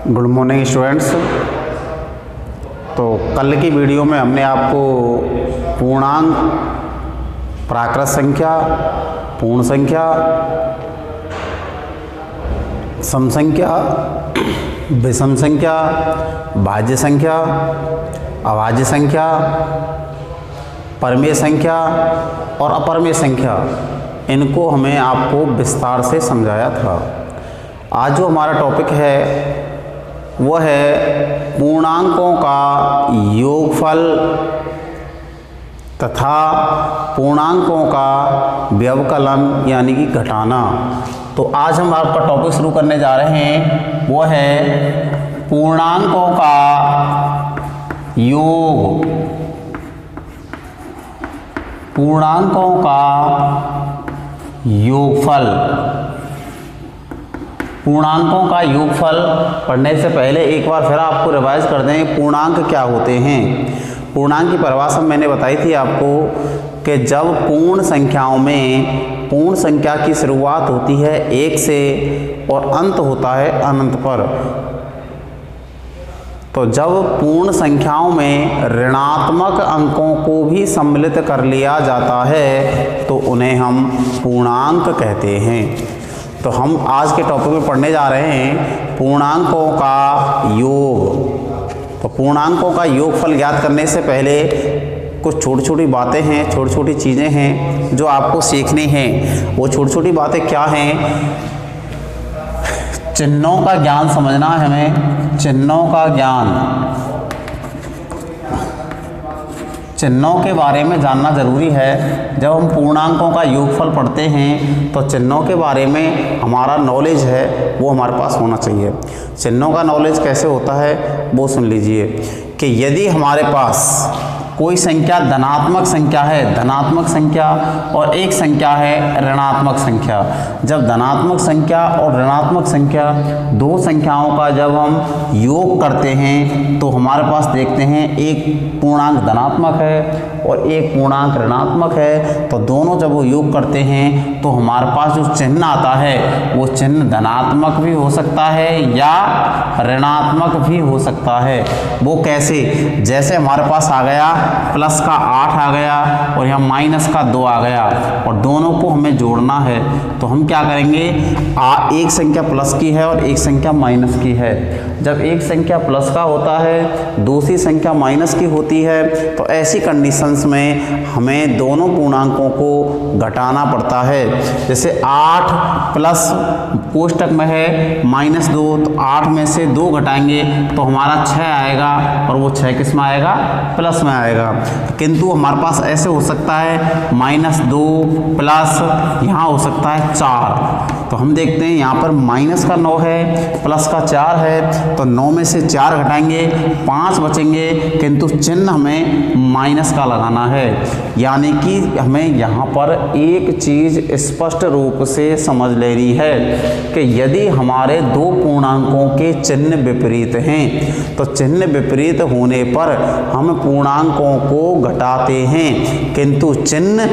Good morning students. तो कल की वीडियो में हमने आपको पूर्णांक, प्राकृत संख्या, पूर्ण संख्या, सम संख्या, विषम संख्या, भाज्य संख्या, अभाज्य संख्या, परमेय संख्या और अपरमेय संख्या, इनको हमें आपको विस्तार से समझाया था। आज जो हमारा टॉपिक है वह है पूर्णांकों का योगफल तथा पूर्णांकों का व्यवकलन यानी कि घटाना। तो आज हम आपका टॉपिक शुरू करने जा रहे हैं, वह है पूर्णांकों का योग, पूर्णांकों का योगफल। पूर्णांकों का योगफल पढ़ने से पहले एक बार फिर आपको रिवाइज कर दें, पूर्णांक क्या होते हैं। पूर्णांक की परिभाषा मैंने बताई थी आपको कि जब पूर्ण संख्याओं में पूर्ण संख्या की शुरुआत होती है 1 से और अंत होता है अनंत पर, तो जब पूर्ण संख्याओं में ऋणात्मक अंकों को भी सम्मिलित कर लिया जाता है तो उन्हें हम पूर्णांक कहते हैं। तो हम आज के टॉपिक में पढ़ने जा रहे हैं पूर्णांकों का योग। तो पूर्णांकों का योगफल ज्ञात करने से पहले कुछ छोटी छोटी बातें हैं, छोटी छोटी चीज़ें हैं जो आपको सीखनी हैं। वो छोटी छोटी बातें क्या हैं? चिन्हों का ज्ञान समझना है हमें, चिन्हों का ज्ञान, चिन्हों के बारे में जानना ज़रूरी है। जब हम पूर्णांकों का योगफल पढ़ते हैं तो चिन्हों के बारे में हमारा नॉलेज है वो हमारे पास होना चाहिए। चिन्हों का नॉलेज कैसे होता है वो सुन लीजिए कि यदि हमारे पास कोई संख्या धनात्मक संख्या है, धनात्मक संख्या, और एक संख्या है ऋणात्मक संख्या, जब धनात्मक संख्या और ऋणात्मक संख्या दो संख्याओं का जब हम योग करते हैं तो हमारे पास देखते हैं एक पूर्णांक धनात्मक है और एक पूर्णांक ऋणात्मक है। तो दोनों जब वो योग करते हैं तो हमारे पास जो चिन्ह आता है वो चिन्ह धनात्मक भी हो सकता है या ऋणात्मक भी हो सकता है। वो कैसे? जैसे हमारे पास आ गया प्लस का 8 आ गया और यहाँ माइनस का 2 आ गया और दोनों को हमें जोड़ना है, तो हम क्या करेंगे? एक संख्या प्लस की है और एक संख्या माइनस की है। जब एक संख्या प्लस का होता है, दूसरी संख्या माइनस की होती है, तो ऐसी कंडीशंस में हमें दोनों पूर्णांकों को घटाना पड़ता है। जैसे 8 प्लस कोष्टक में है -2, तो 8 में से 2 घटाएंगे तो हमारा 6 आएगा और वो 6 किस में आएगा? प्लस में आएगा। किंतु हमारे पास ऐसे हो सकता है -2 प्लस यहाँ हो सकता है 4। तो हम देखते हैं यहाँ पर माइनस का 9 है, प्लस का 4 है, तो 9 में से 4 घटाएंगे 5 बचेंगे, किंतु चिन्ह हमें माइनस का लगाना है। यानी कि हमें यहाँ पर एक चीज़ स्पष्ट रूप से समझ लेनी है कि यदि हमारे दो पूर्णांकों के चिन्ह विपरीत हैं तो चिन्ह विपरीत होने पर हम पूर्णांकों को घटाते हैं, किंतु चिन्ह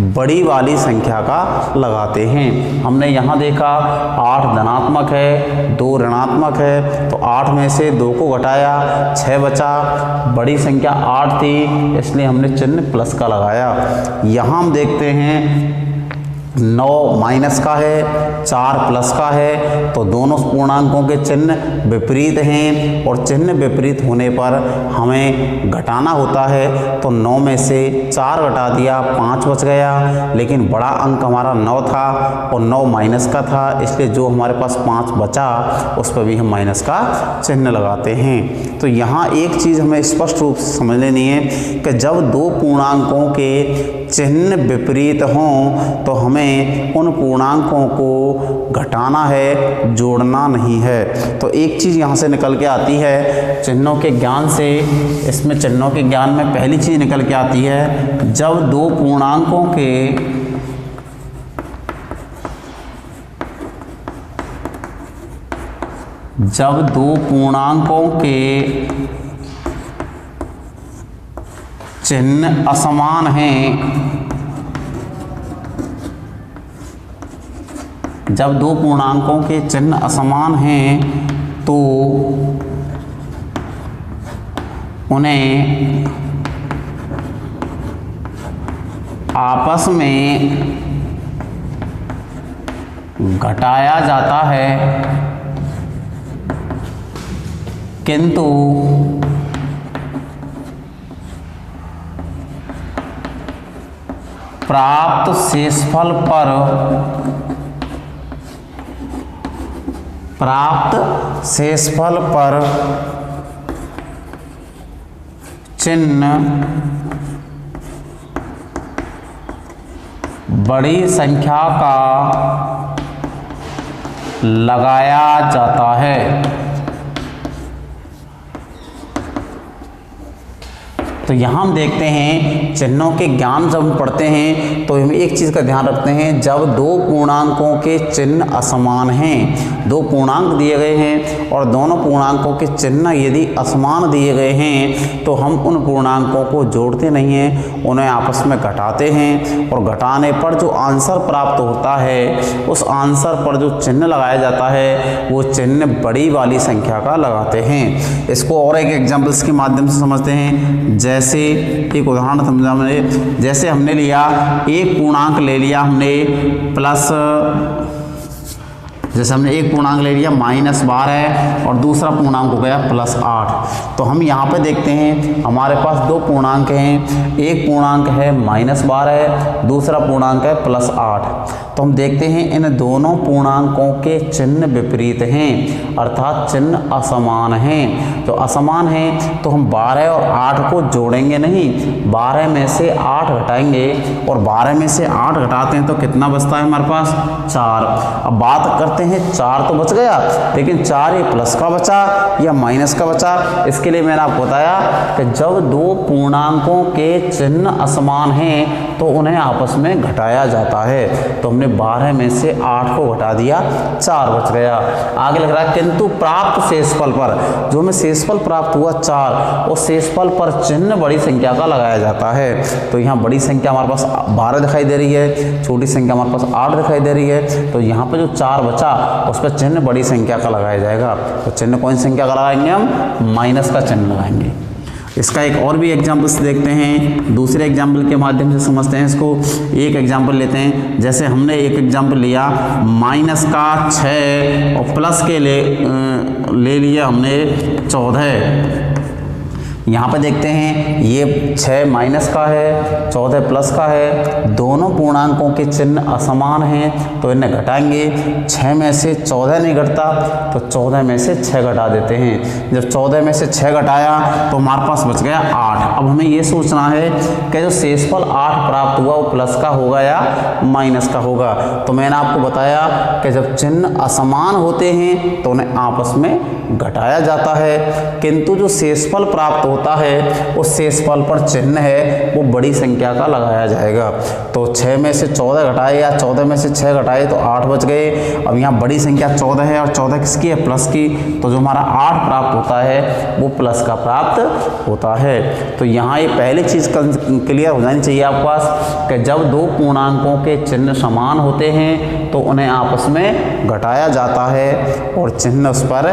बड़ी वाली संख्या का लगाते हैं। हमने यहाँ देखा 8 धनात्मक है, 2 ऋणात्मक है, तो 8 में से 2 को घटाया, 6 बचा, बड़ी संख्या 8 थी इसलिए हमने चिन्ह प्लस का लगाया। यहाँ हम देखते हैं 9 माइनस का है, 4 प्लस का है, तो दोनों पूर्णांकों के चिन्ह विपरीत हैं और चिन्ह विपरीत होने पर हमें घटाना होता है। तो 9 में से 4 घटा दिया, 5 बच गया, लेकिन बड़ा अंक हमारा 9 था और 9 माइनस का था, इसलिए जो हमारे पास 5 बचा उस पर भी हम माइनस का चिन्ह लगाते हैं। तो यहाँ एक चीज़ हमें स्पष्ट रूप से समझ लेनी है कि जब दो पूर्णांकों के चिन्ह विपरीत हों तो हमें उन पूर्णांकों को घटाना है, जोड़ना नहीं है। तो एक चीज़ यहाँ से निकल के आती है चिन्हों के ज्ञान से। इसमें चिन्हों के ज्ञान में पहली चीज़ निकल के आती है, जब दो पूर्णांकों के चिन्ह असमान हैं, जब दो पूर्णांकों के चिन्ह असमान हैं तो उन्हें आपस में घटाया जाता है, किंतु प्राप्त शेषफल पर चिन्ह बड़ी संख्या का लगाया जाता है। तो यहाँ हम देखते हैं चिन्हों के ज्ञान जब हम पढ़ते हैं तो हम एक चीज़ का ध्यान रखते हैं, जब दो पूर्णांकों के चिन्ह असमान हैं, दो पूर्णांक दिए गए हैं और दोनों पूर्णांकों के चिन्ह यदि असमान दिए गए हैं तो हम उन पूर्णांकों को जोड़ते नहीं हैं, उन्हें आपस में घटाते हैं और घटाने पर जो आंसर प्राप्त होता है उस आंसर पर जो चिन्ह लगाया जाता है वो चिन्ह बड़ी वाली संख्या का लगाते हैं। इसको और एक एग्जाम्पल्स के माध्यम से समझते हैं। जैसे एक उदाहरण समझा हमने, जैसे हमने लिया एक पूर्णांक ले लिया हमने प्लस, जैसे हमने एक पूर्णांक ले लिया -12 और दूसरा पूर्णांक हो गया +8। तो हम यहाँ पे देखते हैं हमारे पास दो पूर्णांक हैं, एक पूर्णांक है -12, दूसरा पूर्णांक है +8। तो हम देखते हैं इन दोनों पूर्णांकों के चिन्ह विपरीत हैं, अर्थात चिन्ह असमान हैं। तो असमान हैं तो हम 12 और 8 को जोड़ेंगे नहीं, 12 में से 8 घटाएंगे और 12 में से 8 घटाते हैं तो कितना बचता है हमारे पास 4। अब बात करते हैं 4 तो बच गया, लेकिन 4 ये प्लस का बचा या माइनस का बचा। इसके लिए मैंने आपको बताया कि जब दो पूर्णांकों के चिन्ह असमान हैं तो उन्हें आपस में घटाया जाता है। तो हमने 12 में से 8 को घटा दिया, 4 बच गया। आगे लग रहा है किंतु प्राप्त शेषफल पर, जो हमें शेषफल प्राप्त हुआ 4, उस शेषफल पर चिन्ह बड़ी संख्या का लगाया जाता है। तो यहाँ बड़ी संख्या हमारे पास 12 दिखाई दे रही है, छोटी संख्या हमारे पास 8 दिखाई दे रही है। तो यहाँ पर जो 4 बचा उस पर चिन्ह बड़ी संख्या का लगाया जाएगा। तो चिन्ह कौन सी संख्या का लगाएंगे हम? माइनस का चिन्ह लगाएंगे। इसका एक और भी एग्जाम्पल्स देखते हैं, दूसरे एग्जाम्पल के माध्यम से समझते हैं इसको। एक एग्जाम्पल लेते हैं, जैसे हमने एक एग्जाम्पल लिया -6 और प्लस के ले लिया हमने 14। यहाँ पे देखते हैं ये 6 माइनस का है, 14 प्लस का है, दोनों पूर्णांकों के चिन्ह असमान हैं तो इन्हें घटाएंगे। 6 में से 14 नहीं घटता तो 14 में से 6 घटा देते हैं। जब 14 में से 6 घटाया तो हमारे पास बच गया 8। अब हमें ये सोचना है कि जो शेषफल 8 प्राप्त हुआ वो प्लस का होगा या माइनस का होगा। तो मैंने आपको बताया कि जब चिन्ह असमान होते हैं तो उन्हें आपस में घटाया जाता है, किंतु जो शेषफल प्राप्त होता है उस शेषफल पर चिन्ह है वो बड़ी संख्या का लगाया जाएगा। तो 6 में से 14 घटाए या 14 में से 6 घटाए तो 8 बच गए। अब यहाँ बड़ी संख्या 14 है और 14 किसकी है? प्लस की। तो जो हमारा 8 प्राप्त होता है वो प्लस का प्राप्त होता है। तो यहाँ ये पहली चीज़ क्लियर हो जानी चाहिए आपके पास कि जब दो पूर्णांकों के चिन्ह समान होते हैं तो उन्हें आपस में घटाया जाता है और चिन्ह उस पर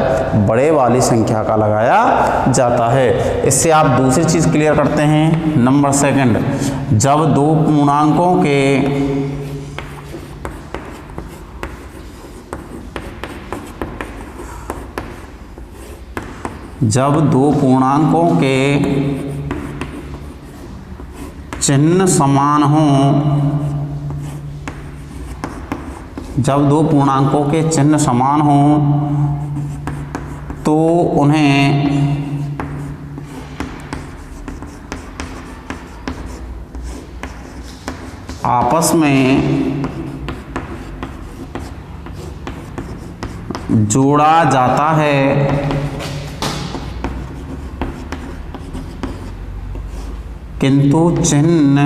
बड़े वाली संख्या का लगाया जाता है। इससे आप दूसरी चीज़ क्लियर करते हैं। नंबर सेकंड, जब दो पूर्णांकों के चिन्ह समान हों, जब दो पूर्णांकों के चिन्ह समान हों तो उन्हें आपस में जोड़ा जाता है, किंतु चिन्ह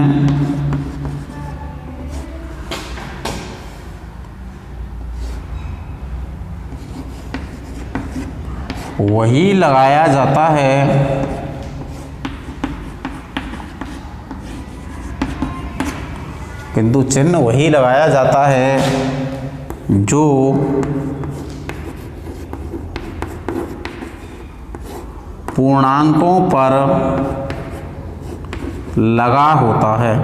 वही लगाया जाता है किंतु चिन्ह वही लगाया जाता है जो पूर्णांकों पर लगा होता है।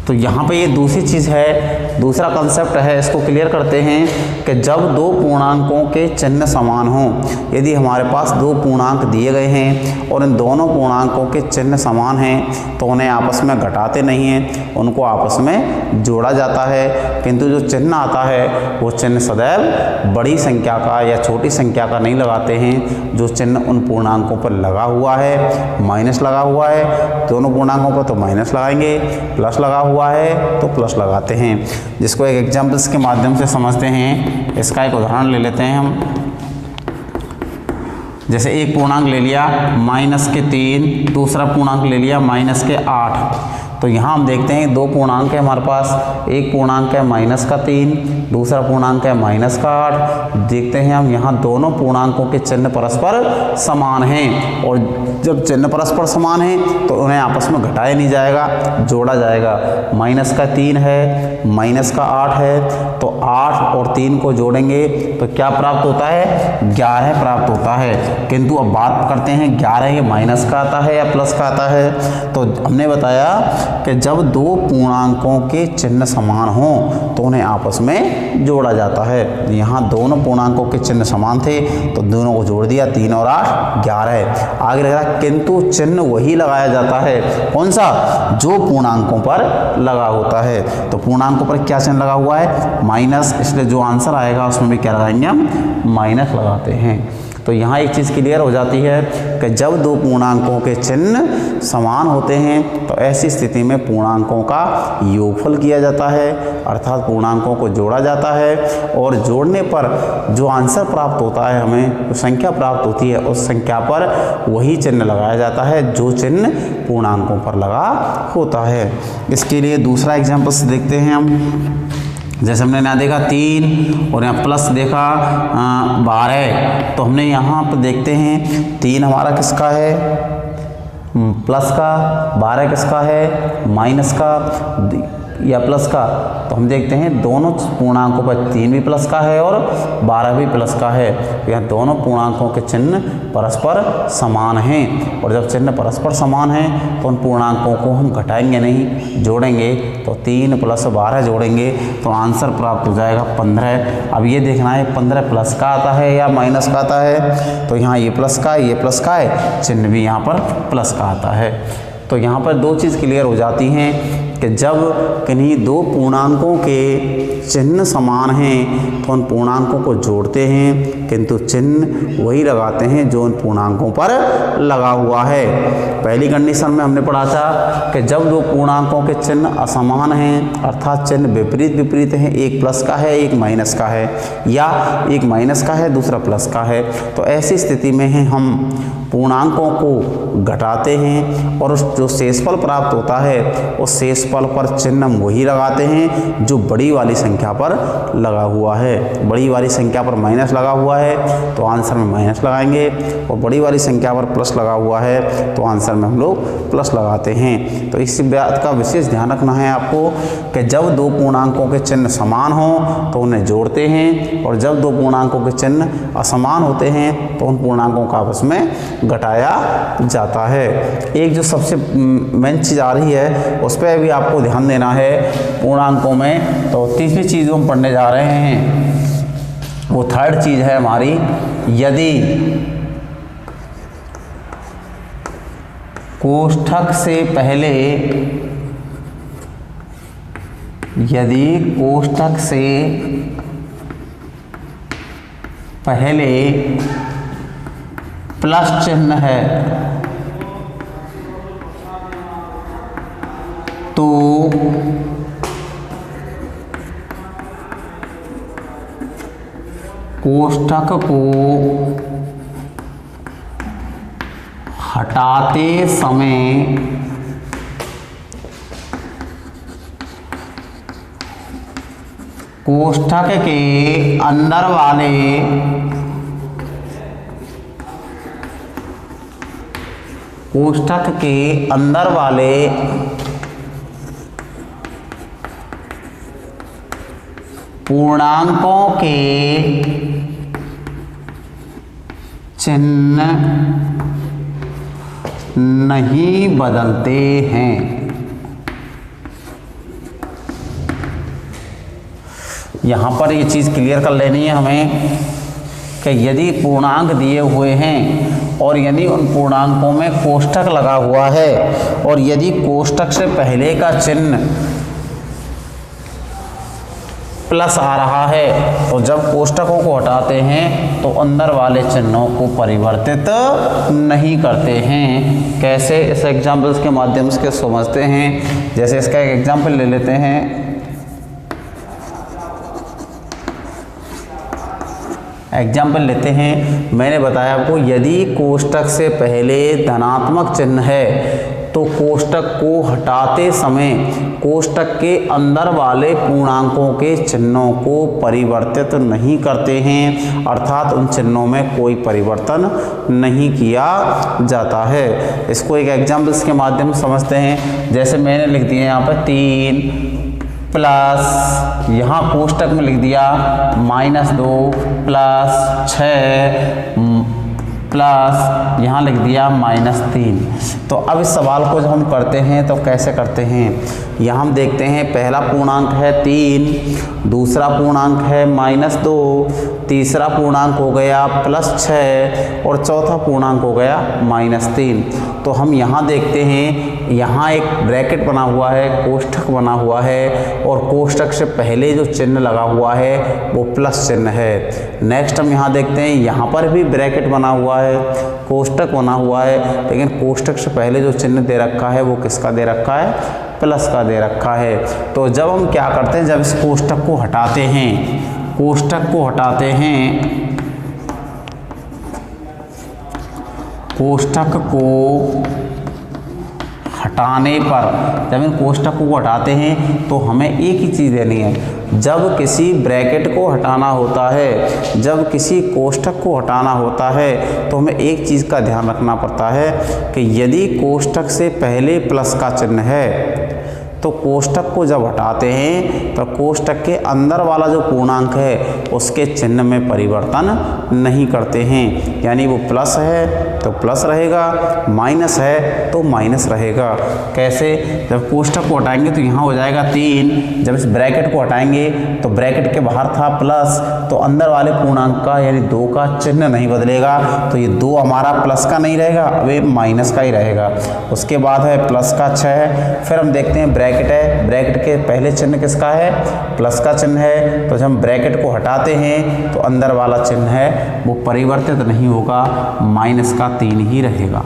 तो यहाँ पे ये दूसरी चीज़ है, दूसरा कंसेप्ट है, इसको क्लियर करते हैं कि जब दो पूर्णांकों के चिन्ह समान हों, यदि हमारे पास दो पूर्णांक दिए गए हैं और इन दोनों पूर्णांकों के चिन्ह समान हैं तो उन्हें आपस में घटाते नहीं हैं, उनको आपस में जोड़ा जाता है। किंतु जो चिन्ह आता है वो चिन्ह सदैव बड़ी संख्या का या छोटी संख्या का नहीं लगाते हैं। जो चिन्ह उन पूर्णांकों पर लगा हुआ है, माइनस लगा हुआ है, दोनों पूर्णांकों पर तो माइनस लगाएंगे, प्लस लगा हुआ है तो प्लस लगाते हैं। जिसको एक एग्जाम्पल्स के माध्यम से समझते हैं। इसका एक उदाहरण ले लेते हैं हम। जैसे एक पूर्णांक ले लिया -3, दूसरा पूर्णांक ले लिया -8। तो यहाँ हम देखते हैं दो पूर्णांक है हमारे पास, एक पूर्णांक है -3, दूसरा पूर्णांक है -8। देखते हैं हम यहाँ दोनों पूर्णांकों के चिन्ह परस्पर समान हैं और जब चिन्ह परस्पर समान हैं तो उन्हें आपस में घटाया नहीं जाएगा, जोड़ा जाएगा। -3 है, -8 है, तो 8 और 3 को जोड़ेंगे तो क्या प्राप्त होता है? 11 प्राप्त होता है। किंतु अब बात करते हैं 11 ये माइनस का आता है या प्लस का आता है। तो हमने बताया कि जब दो पूर्णांकों के चिन्ह समान हों तो उन्हें आपस में जोड़ा जाता है। यहाँ दोनों पूर्णांकों के चिन्ह समान थे तो दोनों को जोड़ दिया, 3 और 8 11। आगे लग रहा किंतु चिन्ह वही लगाया जाता है, कौन सा? जो पूर्णांकों पर लगा होता है। तो पूर्णांकों पर क्या चिन्ह लगा हुआ है? माइनस, इसलिए जो आंसर आएगा उसमें भी क्या लगाएंगे हम? माइनस लगाते हैं। तो यहाँ एक चीज़ क्लियर हो जाती है कि जब दो पूर्णांकों के चिन्ह समान होते हैं तो ऐसी स्थिति में पूर्णांकों का योगफल किया जाता है, अर्थात पूर्णांकों को जोड़ा जाता है और जोड़ने पर जो आंसर प्राप्त होता है, हमें जो संख्या प्राप्त होती है उस संख्या पर वही चिन्ह लगाया जाता है जो चिन्ह पूर्णांकों पर लगा होता है। इसके लिए दूसरा एग्जाम्पल देखते हैं हम। जैसे हमने यहाँ देखा 3 और यहाँ प्लस देखा 12, तो हमने यहाँ पर देखते हैं 3 हमारा किसका है? प्लस का। 12 किसका है? माइनस का या प्लस का। तो हम देखते हैं दोनों पूर्णांकों पर 3 भी प्लस का है और 12 भी प्लस का है। यह दोनों पूर्णांकों के चिन्ह परस्पर समान हैं और जब चिन्ह परस्पर समान हैं तो उन पूर्णांकों को हम घटाएंगे नहीं, जोड़ेंगे। तो 3 + 12 जोड़ेंगे तो आंसर प्राप्त हो जाएगा 15। अब ये देखना है 15 प्लस का आता है या माइनस का आता है। तो यहाँ ये प्लस का है, ये प्लस का है, चिन्ह भी यहाँ पर प्लस का आता है। तो यहाँ पर दो चीज़ क्लियर हो जाती हैं कि जब किन्हीं दो पूर्णांकों के चिन्ह समान हैं तो उन पूर्णांकों को जोड़ते हैं, किंतु चिन्ह वही लगाते हैं जो उन पूर्णांकों पर लगा हुआ है। पहली कंडीशन में हमने पढ़ा था कि जब दो पूर्णांकों के चिन्ह असमान हैं, अर्थात चिन्ह विपरीत विपरीत हैं, एक प्लस का है एक माइनस का है या एक माइनस का है दूसरा प्लस का है, तो ऐसी स्थिति में हम पूर्णांकों को घटाते हैं और जो शेषफल प्राप्त होता है उस शेषफल पर चिन्ह हम वही लगाते हैं जो बड़ी वाली संख्या पर लगा हुआ है। बड़ी वाली संख्या पर माइनस लगा हुआ है तो आंसर में माइनस लगाएंगे और बड़ी वाली संख्या पर प्लस लगा हुआ है तो आंसर में हम लोग प्लस लगाते हैं। तो इस बात का विशेष ध्यान रखना है आपको कि जब दो पूर्णांकों के चिन्ह समान हों तो उन्हें जोड़ते हैं और जब दो पूर्णांकों के चिन्ह असमान होते हैं तो उन पूर्णांकों का आपस में घटाया जाता है। एक जो सबसे मेन चीज़ आ रही है उस पर भी आपको ध्यान देना है पूर्णांकों में। तो तीसरी चीज़ हम पढ़ने जा रहे हैं वो थर्ड चीज़ है हमारी, यदि कोष्ठक से पहले, यदि कोष्ठक से पहले प्लस चिन्ह है तो कोष्ठक को हटाते समय कोष्ठक के अंदर वाले कोष्ठक के अंदर वाले पूर्णांकों के चिन्ह नहीं बदलते हैं। यहाँ पर ये चीज़ क्लियर कर लेनी है हमें कि यदि पूर्णांक दिए हुए हैं और यदि उन पूर्णांकों में कोष्ठक लगा हुआ है और यदि कोष्ठक से पहले का चिन्ह प्लस आ रहा है तो जब कोष्ठकों को हटाते हैं तो अंदर वाले चिन्हों को परिवर्तित नहीं करते हैं। कैसे? इस एग्जाम्पल्स के माध्यम से समझते हैं। जैसे इसका एक एग्जाम्पल ले लेते हैं। एग्जाम्पल लेते हैं। मैंने बताया आपको यदि कोष्ठक से पहले धनात्मक चिन्ह है तो कोष्ठक को हटाते समय कोष्ठक के अंदर वाले पूर्णांकों के चिन्हों को परिवर्तित नहीं करते हैं, अर्थात उन चिन्हों में कोई परिवर्तन नहीं किया जाता है। इसको एक एग्जाम्पल्स के माध्यम से समझते हैं। जैसे मैंने लिख दिया यहाँ पर 3 प्लस, यहाँ कोष्ठक में लिख दिया -2 प्लस 6 प्लस यहाँ लिख दिया -3। तो अब इस सवाल को जब हम करते हैं तो कैसे करते हैं? यहाँ हम देखते हैं पहला पूर्णांक है 3, दूसरा पूर्णांक है -2, तीसरा पूर्णांक हो गया +6 और चौथा पूर्णांक हो गया -3। तो हम यहाँ देखते हैं यहाँ एक ब्रैकेट बना हुआ है, कोष्ठक बना हुआ है और कोष्ठक से पहले जो चिन्ह लगा हुआ है वो प्लस चिन्ह है। नेक्स्ट हम यहाँ देखते हैं यहाँ पर भी ब्रैकेट बना हुआ है, कोष्ठक बना हुआ है, लेकिन कोष्ठक से पहले जो चिन्ह दे रखा है वो किसका दे रखा है? प्लस का दे रखा है। तो जब हम क्या करते हैं, जब इस कोष्ठक को हटाते हैं, कोष्ठक को हटाते हैं, कोष्ठक को हटाने पर, जब इन कोष्ठकों को हटाते हैं तो हमें एक ही चीज़ देनी है। जब किसी ब्रैकेट को हटाना होता है, जब किसी कोष्ठक को हटाना होता है तो हमें एक चीज़ का ध्यान रखना पड़ता है कि यदि कोष्ठक से पहले प्लस का चिन्ह है तो कोष्ठक को जब हटाते हैं तो कोष्ठक के अंदर वाला जो पूर्णांक है उसके चिन्ह में परिवर्तन नहीं करते हैं। यानी वो प्लस है तो प्लस रहेगा, माइनस है तो माइनस रहेगा। कैसे? जब कोष्ठक को हटाएंगे तो यहाँ हो जाएगा 3, जब इस ब्रैकेट को हटाएंगे तो ब्रैकेट के बाहर था प्लस, तो अंदर वाले पूर्णांक का यानी 2 का चिन्ह नहीं बदलेगा, तो ये 2 हमारा प्लस का नहीं रहेगा, अब ये माइनस का ही रहेगा। उसके बाद है प्लस का 6, फिर हम देखते हैं ब्रैकेट है, ब्रैकेट के पहले चिन्ह किसका है? प्लस का चिन्ह है। तो जब हम ब्रैकेट को हटाते हैं तो अंदर वाला चिन्ह है वो परिवर्तित नहीं होगा, माइनस का 3 ही रहेगा।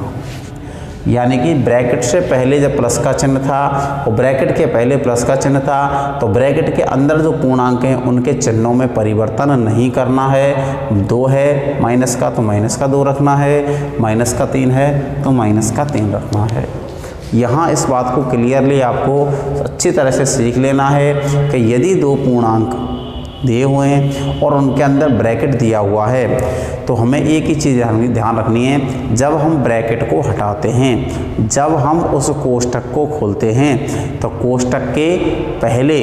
यानी कि ब्रैकेट से पहले जब प्लस का चिन्ह था और ब्रैकेट के पहले प्लस का चिन्ह था तो ब्रैकेट के अंदर जो पूर्णांक हैं उनके चिन्हों में परिवर्तन नहीं करना है। 2 है माइनस का तो माइनस का 2 रखना है, माइनस का 3 है तो माइनस का 3 रखना है। यहाँ इस बात को क्लियरली आपको अच्छी तरह से सीख लेना है कि यदि 2 पूर्णांक दिए हुए हैं और उनके अंदर ब्रैकेट दिया हुआ है तो हमें एक ही चीज़ ध्यान रखनी है, जब हम ब्रैकेट को हटाते हैं, जब हम उस कोष्ठक को खोलते हैं तो कोष्ठक के पहले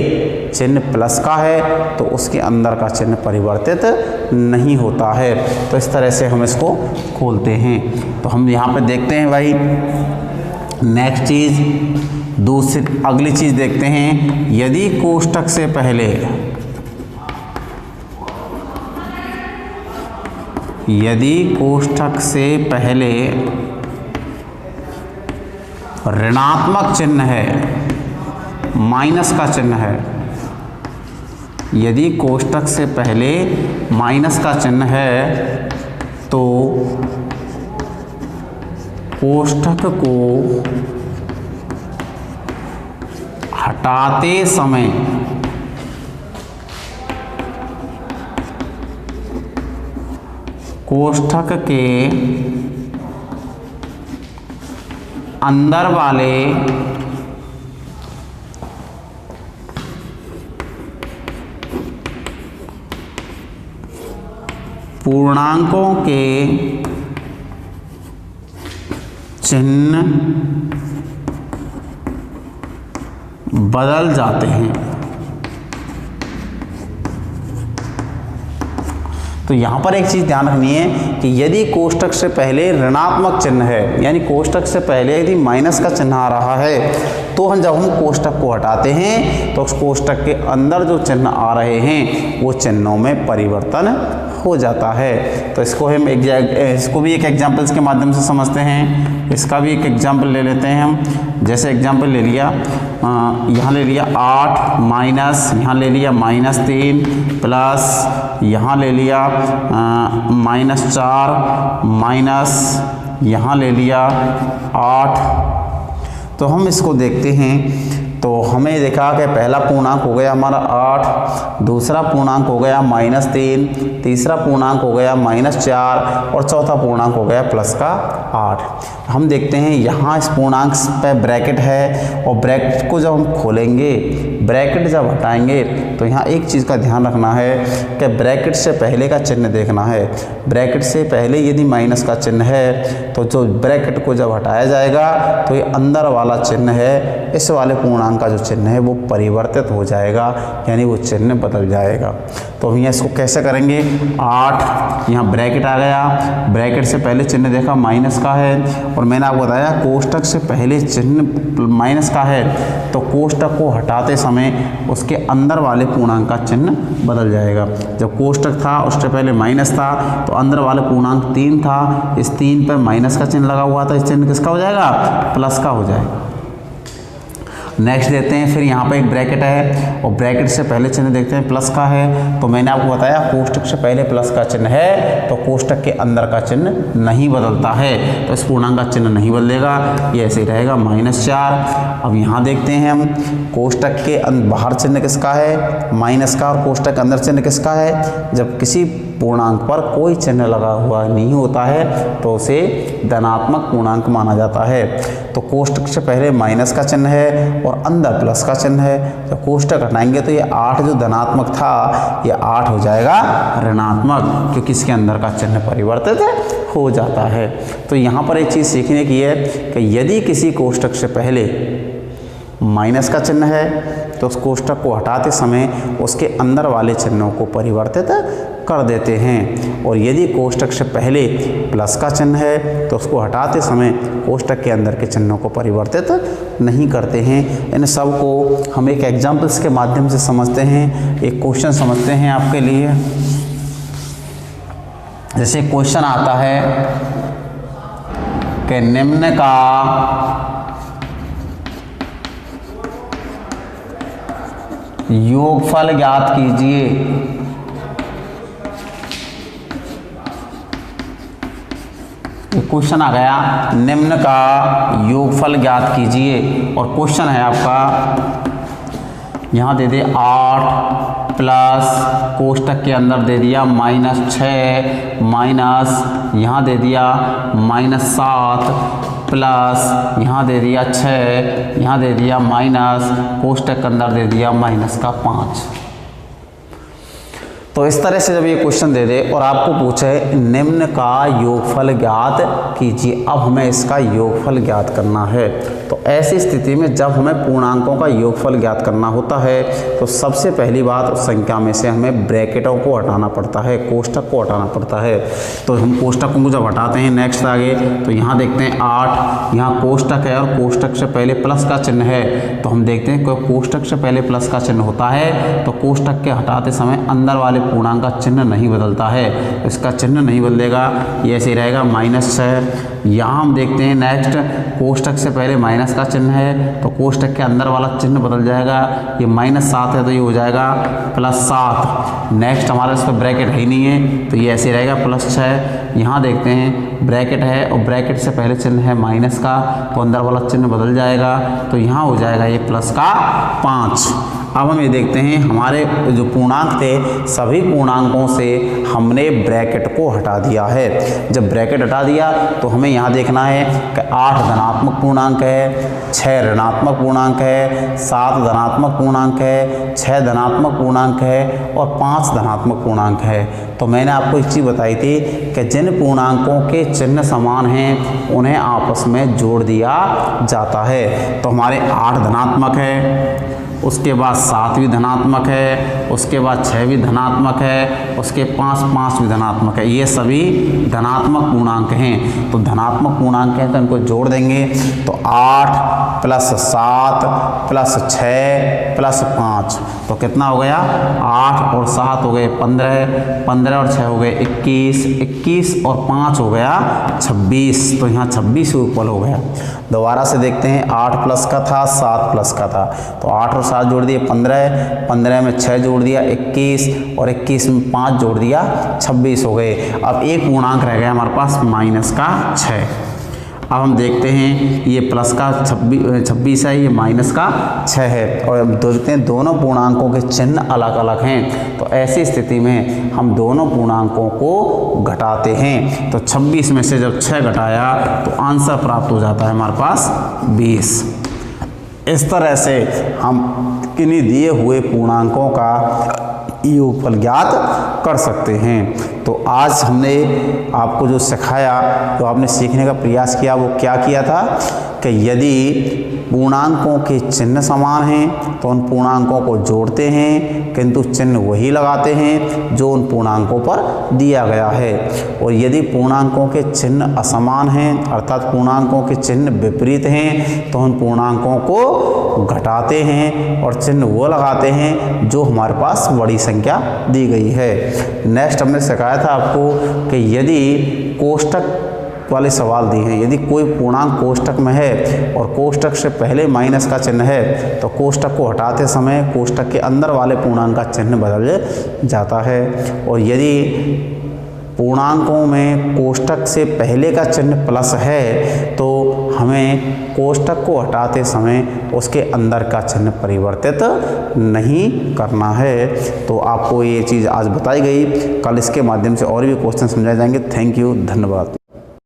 चिन्ह प्लस का है तो उसके अंदर का चिन्ह परिवर्तित नहीं होता है। तो इस तरह से हम इसको खोलते हैं। तो हम यहाँ पे देखते हैं भाई नेक्स्ट चीज़, दूसरी अगली चीज़ देखते हैं। यदि कोष्ठक से पहले, यदि कोष्ठक से पहले ऋणात्मक चिन्ह है, माइनस का चिन्ह है, यदि कोष्ठक से पहले माइनस का चिन्ह है तो कोष्ठक को हटाते समय कोष्ठक के अंदर वाले पूर्णांकों के चिन्ह बदल जाते हैं। तो यहाँ पर एक चीज़ ध्यान रखनी है कि यदि कोष्टक से पहले ऋणात्मक चिन्ह है, यानी कोष्टक से पहले यदि माइनस का चिन्ह आ रहा है, तो जब हम कोष्टक को हटाते हैं तो उस कोष्टक के अंदर जो चिन्ह आ रहे हैं वो चिन्हों में परिवर्तन हो जाता है। तो इसको हम इसको भी एक एग्जाम्पल्स के माध्यम से समझते हैं। इसका भी एक एग्जाम्पल ले लेते हैं हम। जैसे एग्जाम्पल ले लिया, यहाँ ले लिया 8 माइनस, यहाँ ले लिया -3 प्लस, यहाँ ले लिया -4 माइनस, यहाँ ले लिया 8। तो हम इसको देखते हैं तो हमें देखा कि पहला पूर्णांक हो गया हमारा 8, दूसरा पूर्णांक हो गया -3, तीसरा पूर्णांक हो गया -4 और चौथा पूर्णांक हो गया प्लस का 8। हम देखते हैं यहाँ इस पूर्णांक पे ब्रैकेट है और ब्रैकेट को जब हम खोलेंगे, ब्रैकेट जब हटाएंगे तो यहाँ एक चीज़ का ध्यान रखना है कि ब्रैकेट से पहले का चिन्ह देखना है। ब्रैकेट से पहले यदि माइनस का चिन्ह है तो जो ब्रैकेट को जब हटाया जाएगा तो ये अंदर वाला चिन्ह है, इस वाले पूर्णांक का जो चिन्ह है वो परिवर्तित हो जाएगा, यानी वो चिन्ह बदल जाएगा। तो हम इसको कैसे करेंगे, 8 यहाँ ब्रैकेट आ गया, ब्रैकेट से पहले चिन्ह देखा माइनस का है और मैंने आपको बताया कोष्टक से पहले चिन्ह माइनस का है तो कोष्टक को हटाते समय उसके अंदर वाले पूर्णांक का चिन्ह बदल जाएगा। जब कोष्टक था उससे पहले माइनस था तो अंदर वाले पूर्णांक 3 था, इस 3 पर माइनस का चिन्ह लगा हुआ था, इस चिन्ह किसका हो जाएगा, प्लस का हो जाएगा। नेक्स्ट देते हैं, फिर यहाँ पे एक ब्रैकेट है और ब्रैकेट से पहले चिन्ह देखते हैं प्लस का है। तो मैंने आपको बताया कोष्टक से पहले प्लस का चिन्ह है तो कोष्टक के अंदर का चिन्ह नहीं बदलता है, तो इस पूर्णांक का चिन्ह नहीं बदलेगा, ये ऐसे ही रहेगा -4। अब यहाँ देखते हैं हम कोष्टक के बाहर चिन्ह किसका है, माइनस का, और कोष्टक के अंदर चिन्ह किसका है। जब किसी पूर्णांक पर कोई चिन्ह लगा हुआ नहीं होता है तो उसे धनात्मक पूर्णांक माना जाता है। तो कोष्टक से पहले माइनस का चिन्ह है और अंदर प्लस का चिन्ह है, जब कोष्टक हटाएंगे तो ये 8 जो धनात्मक था ये 8 हो जाएगा ऋणात्मक, क्योंकि इसके अंदर का चिन्ह परिवर्तित हो जाता है। तो यहाँ पर एक चीज़ सीखने की है कि यदि किसी कोष्टक से पहले माइनस का चिन्ह है तो उस कोष्टक को हटाते समय उसके अंदर वाले चिन्हों को परिवर्तित कर देते हैं, और यदि कोष्टक से पहले प्लस का चिन्ह है तो उसको हटाते समय कोष्टक के अंदर के चिन्हों को परिवर्तित नहीं करते हैं। इन सब को हम एक एग्जाम्पल्स के माध्यम से समझते हैं। एक क्वेश्चन समझते हैं आपके लिए। जैसे क्वेश्चन आता है कि निम्न का योगफल ज्ञात कीजिए। क्वेश्चन आ गया, निम्न का योगफल ज्ञात कीजिए, और क्वेश्चन है आपका यहाँ दे दे 8 प्लस कोष्टक के अंदर दे दिया -6 माइनस यहाँ दे दिया -7 प्लस यहाँ दे दिया 6, यहाँ दे दिया माइनस, कोष्टक के अंदर दे दिया -5। तो इस तरह से जब ये क्वेश्चन दे दे और आपको पूछे निम्न का योगफल ज्ञात कीजिए, अब हमें इसका योगफल ज्ञात करना है। तो ऐसी स्थिति में जब हमें पूर्णांकों का योगफल ज्ञात करना होता है तो सबसे पहली बात उस संख्या में से हमें ब्रैकेटों को हटाना पड़ता है, कोष्टक को हटाना पड़ता है। तो हम कोष्टकों को जब हटाते हैं नेक्स्ट आगे तो यहाँ देखते हैं 8, यहाँ कोष्टक है और कोष्टक से पहले प्लस का चिन्ह है, तो हम देखते हैं कि कोष्टक से पहले प्लस का चिन्ह होता है तो कोष्टक के हटाते समय अंदर वाले पूर्णांक का चिन्ह नहीं बदलता है, इसका चिन्ह नहीं बदलेगा, ये ऐसे ही रहेगा -6। यहाँ हम देखते हैं नेक्स्ट कोष्टक से पहले माइनस का चिन्ह है तो कोष्टक के अंदर वाला चिन्ह बदल जाएगा, ये -7 है तो ये हो जाएगा +7। नेक्स्ट हमारा इस पर ब्रैकेट है ही नहीं है तो ये ऐसे रहेगा +6। यहाँ देखते हैं ब्रैकेट है और ब्रैकेट से पहले चिन्ह है माइनस का तो अंदर वाला चिन्ह बदल जाएगा तो यहाँ हो जाएगा ये +5। अब हम ये देखते हैं हमारे जो पूर्णांक थे सभी पूर्णांकों से हमने ब्रैकेट को हटा दिया है। जब ब्रैकेट हटा दिया तो हमें यहाँ देखना है कि 8 धनात्मक पूर्णांक है, 6 ऋणात्मक पूर्णांक है, 7 धनात्मक पूर्णांक है, 6 धनात्मक पूर्णांक है और 5 धनात्मक पूर्णांक है। तो मैंने आपको एक चीज़ बताई थी कि जिन पूर्णांकों के चिन्ह समान हैं उन्हें आपस में जोड़ दिया जाता है। तो हमारे 8 धनात्मक है, उसके बाद 7 भी धनात्मक है, उसके बाद 6 भी धनात्मक है, उसके 5 भी धनात्मक है। ये सभी धनात्मक पूर्णांक हैं। तो धनात्मक पूर्णांक हैं तो इनको जोड़ देंगे तो 8 + 7 + 6 + 5 तो कितना हो गया, 8 और 7 हो गए 15, 15 और 6 हो गए 21, 21 और 5 हो गया 26। तो यहाँ 26 इक्वल हो गया। दोबारा से देखते हैं, 8 प्लस का था, 7 प्लस का था, तो 8 और 7 जोड़ दिए 15, 15 में 6 जोड़ दिया 21 और 21 में 5 जोड़ दिया 26 हो गए। अब एक पूर्णांक रह गया हमारे पास माइनस का 6। अब हम देखते हैं ये प्लस का 26 है, ये माइनस का 6 है और हम देखते हैं दोनों पूर्णांकों के चिन्ह अलग अलग हैं। तो ऐसी स्थिति में हम दोनों पूर्णांकों को घटाते हैं। तो 26 में से जब 6 घटाया तो आंसर प्राप्त हो जाता है हमारे पास 20। इस तरह से हम किन्हीं दिए हुए पूर्णांकों का योगफल ज्ञात कर सकते हैं। तो आज हमने आपको जो सिखाया, जो आपने सीखने का प्रयास किया, वो क्या किया था कि यदि पूर्णांकों के चिन्ह समान हैं तो उन पूर्णांकों को जोड़ते हैं, किंतु चिन्ह वही लगाते हैं जो उन पूर्णांकों पर दिया गया है। और यदि पूर्णांकों के चिन्ह असमान हैं, अर्थात पूर्णांकों के चिन्ह विपरीत हैं, तो उन पूर्णांकों को घटाते हैं और चिन्ह वो लगाते हैं जो हमारे पास बड़ी संख्या दी गई है। नेक्स्ट हमने सिखाया था आपको कि यदि कोष्टक वाले सवाल दिए हैं, यदि कोई पूर्णांक कोष्टक में है और कोष्टक से पहले माइनस का चिन्ह है तो कोष्टक को हटाते समय कोष्टक के अंदर वाले पूर्णांक का चिन्ह बदल जाता है। और यदि पूर्णांकों में कोष्टक से पहले का चिन्ह प्लस है तो हमें कोष्टक को हटाते समय उसके अंदर का चिन्ह परिवर्तित नहीं करना है। तो आपको ये चीज़ आज बताई गई, कल इसके माध्यम से और भी क्वेश्चन समझाए जाएंगे। थैंक यू, धन्यवाद।